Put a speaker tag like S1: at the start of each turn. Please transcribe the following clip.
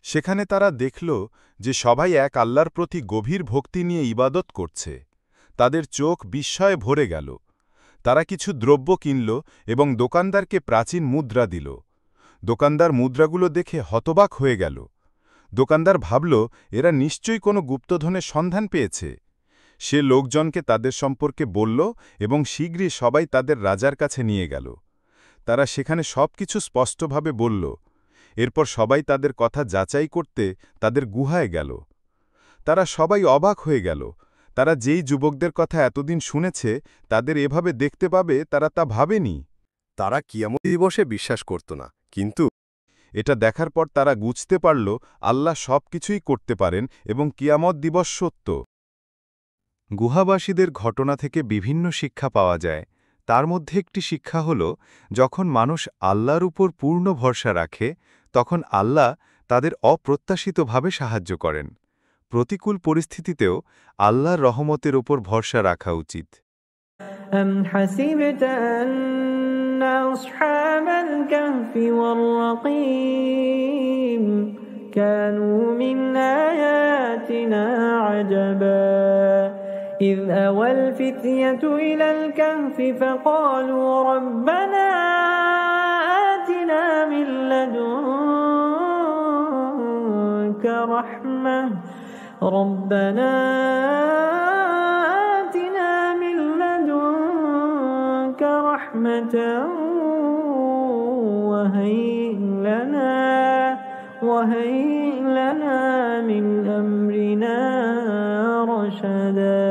S1: সেখানে তারা দেখল যে সবাই এক আল্লাহর প্রতি গভীর ভক্তি নিয়ে ইবাদত করছে। তাদের চোখ বিস্ময়ে ভরে গেল। তারা কিছু দ্রব্য কিনল এবং দোকানদারকে প্রাচীন মুদ্রা দিল। দোকানদার মুদ্রাগুলো দেখে হতবাক হয়ে গেল। দোকানদার ভাবল, এরা নিশ্চয়ই কোনো গুপ্তধনের সন্ধান পেয়েছে। সে লোকজনকে তাদের সম্পর্কে বলল এবং শীঘ্রই সবাই তাদের রাজার কাছে নিয়ে গেল। তারা সেখানে সবকিছু স্পষ্টভাবে বলল। এরপর সবাই তাদের কথা যাচাই করতে তাদের গুহায় গেল। তারা সবাই অবাক হয়ে গেল। তারা যেই যুবকদের কথা এতদিন শুনেছে তাদের এভাবে দেখতে পাবে তারা তা ভাবেনি।
S2: তারা কিয়ামত দিবসে বিশ্বাস করত না, কিন্তু
S1: এটা দেখার পর তারা বুঝতে পারল আল্লাহ সব কিছুই করতে পারেন এবং কিয়ামত দিবস সত্য। গুহাবাসীদের ঘটনা থেকে বিভিন্ন শিক্ষা পাওয়া যায়। তার মধ্যে একটি শিক্ষা হল, যখন মানুষ আল্লাহর উপর পূর্ণ ভরসা রাখে তখন আল্লাহ তাদের অপ্রত্যাশিতভাবে সাহায্য করেন। প্রতিকূল পরিস্থিতিতেও আল্লাহর রহমতের উপর ভরসা রাখা উচিত।
S3: أم حسبت أن أصحاب الكهف والرقيم كانوا من آياتنا عجبا إذ أوى الفتية إلى الكهف فقالوا ربنا آتنا من لدنك رحمة ربنا آتنا من لدنك رحمة وهيئ لنا من أمرنا رشدا